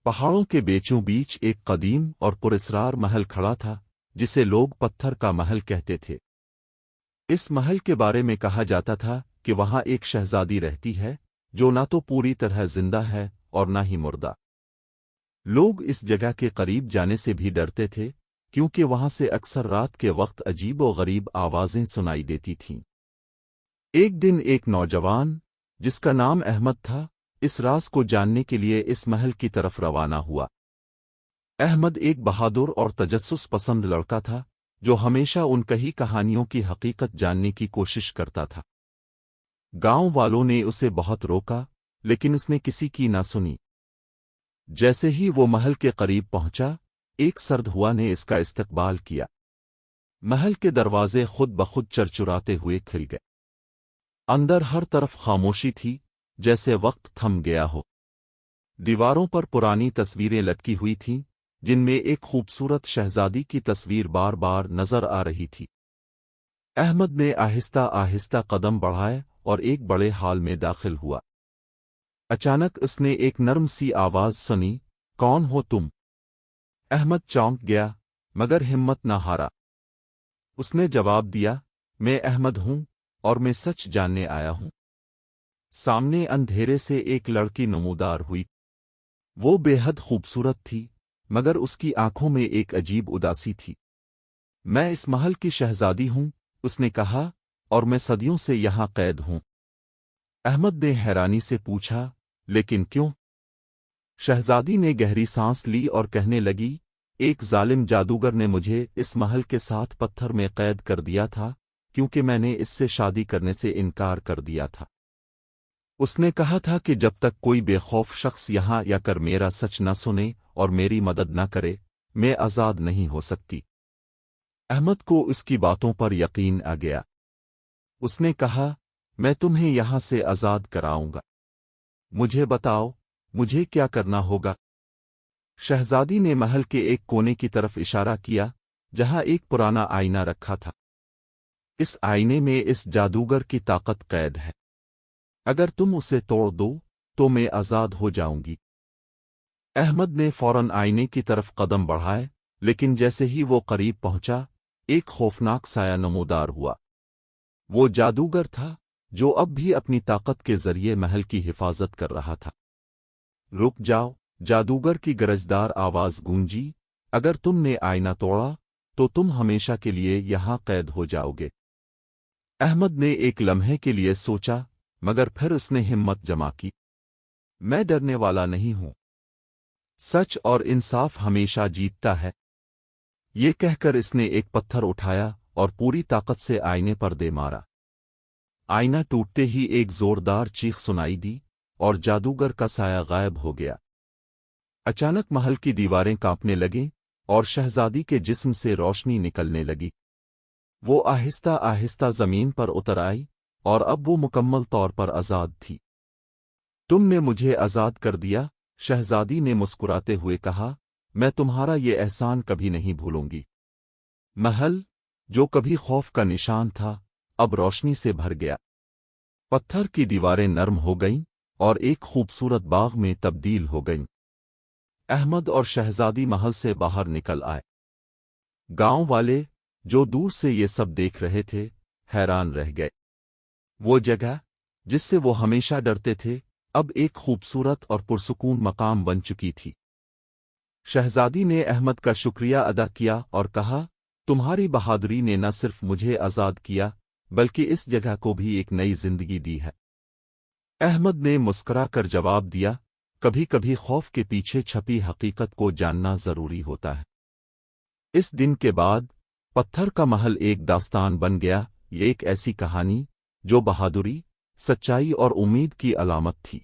پہاڑوں کے بیچوں بیچ ایک قدیم اور پراسرار محل کھڑا تھا جسے لوگ پتھر کا محل کہتے تھے۔ اس محل کے بارے میں کہا جاتا تھا کہ وہاں ایک شہزادی رہتی ہے جو نہ تو پوری طرح زندہ ہے اور نہ ہی مردہ۔ لوگ اس جگہ کے قریب جانے سے بھی ڈرتے تھے کیونکہ وہاں سے اکثر رات کے وقت عجیب و غریب آوازیں سنائی دیتی تھیں۔ ایک دن ایک نوجوان جس کا نام احمد تھا اس راز کو جاننے کے لیے اس محل کی طرف روانہ ہوا۔ احمد ایک بہادر اور تجسس پسند لڑکا تھا جو ہمیشہ ان کہی کہانیوں کی حقیقت جاننے کی کوشش کرتا تھا۔ گاؤں والوں نے اسے بہت روکا لیکن اس نے کسی کی نہ سنی۔ جیسے ہی وہ محل کے قریب پہنچا ایک سرد ہوا نے اس کا استقبال کیا۔ محل کے دروازے خود بخود چرچراتے ہوئے کھل گئے۔ اندر ہر طرف خاموشی تھی جیسے وقت تھم گیا ہو۔ دیواروں پر پرانی تصویریں لٹکی ہوئی تھیں جن میں ایک خوبصورت شہزادی کی تصویر بار بار نظر آ رہی تھی۔ احمد نے آہستہ آہستہ قدم بڑھائے اور ایک بڑے ہال میں داخل ہوا۔ اچانک اس نے ایک نرم سی آواز سنی، کون ہو تم؟ احمد چونک گیا مگر ہمت نہ ہارا۔ اس نے جواب دیا، میں احمد ہوں اور میں سچ جاننے آیا ہوں۔ سامنے اندھیرے سے ایک لڑکی نمودار ہوئی۔ وہ بے حد خوبصورت تھی مگر اس کی آنکھوں میں ایک عجیب اداسی تھی۔ میں اس محل کی شہزادی ہوں، اس نے کہا، اور میں صدیوں سے یہاں قید ہوں۔ احمد نے حیرانی سے پوچھا، لیکن کیوں؟ شہزادی نے گہری سانس لی اور کہنے لگی، ایک ظالم جادوگر نے مجھے اس محل کے ساتھ پتھر میں قید کر دیا تھا کیونکہ میں نے اس سے شادی کرنے سے انکار کر دیا تھا۔ اس نے کہا تھا کہ جب تک کوئی بے خوف شخص یہاں یا کر میرا سچ نہ سنے اور میری مدد نہ کرے میں آزاد نہیں ہو سکتی۔ احمد کو اس کی باتوں پر یقین آ گیا۔ اس نے کہا، میں تمہیں یہاں سے آزاد کراؤں گا۔ مجھے بتاؤ، مجھے کیا کرنا ہوگا؟ شہزادی نے محل کے ایک کونے کی طرف اشارہ کیا جہاں ایک پرانا آئینہ رکھا تھا۔ اس آئینے میں اس جادوگر کی طاقت قید ہے۔ اگر تم اسے توڑ دو تو میں آزاد ہو جاؤں گی۔ احمد نے فوراً آئینے کی طرف قدم بڑھائے لیکن جیسے ہی وہ قریب پہنچا ایک خوفناک سایہ نمودار ہوا۔ وہ جادوگر تھا جو اب بھی اپنی طاقت کے ذریعے محل کی حفاظت کر رہا تھا۔ رک جاؤ، جادوگر کی گرجدار آواز گونجی، اگر تم نے آئینہ توڑا تو تم ہمیشہ کے لیے یہاں قید ہو جاؤ گے۔ احمد نے ایک لمحے کے لیے سوچا مگر پھر اس نے ہمت جمع کی۔ میں ڈرنے والا نہیں ہوں، سچ اور انصاف ہمیشہ جیتتا ہے۔ یہ کہہ کر اس نے ایک پتھر اٹھایا اور پوری طاقت سے آئینے پر دے مارا۔ آئینہ ٹوٹتے ہی ایک زوردار چیخ سنائی دی اور جادوگر کا سایہ غائب ہو گیا۔ اچانک محل کی دیواریں کانپنے لگیں اور شہزادی کے جسم سے روشنی نکلنے لگی۔ وہ آہستہ آہستہ زمین پر اتر آئی اور اب وہ مکمل طور پر آزاد تھی۔ تم نے مجھے آزاد کر دیا، شہزادی نے مسکراتے ہوئے کہا، میں تمہارا یہ احسان کبھی نہیں بھولوں گی۔ محل جو کبھی خوف کا نشان تھا اب روشنی سے بھر گیا۔ پتھر کی دیواریں نرم ہو گئیں اور ایک خوبصورت باغ میں تبدیل ہو گئیں۔ احمد اور شہزادی محل سے باہر نکل آئے۔ گاؤں والے جو دور سے یہ سب دیکھ رہے تھے حیران رہ گئے۔ وہ جگہ جس سے وہ ہمیشہ ڈرتے تھے اب ایک خوبصورت اور پرسکون مقام بن چکی تھی۔ شہزادی نے احمد کا شکریہ ادا کیا اور کہا، تمہاری بہادری نے نہ صرف مجھے آزاد کیا بلکہ اس جگہ کو بھی ایک نئی زندگی دی ہے۔ احمد نے مسکرا کر جواب دیا، کبھی کبھی خوف کے پیچھے چھپی حقیقت کو جاننا ضروری ہوتا ہے۔ اس دن کے بعد پتھر کا محل ایک داستان بن گیا، یہ ایک ایسی کہانی جو بہادری، سچائی اور امید کی علامت تھی۔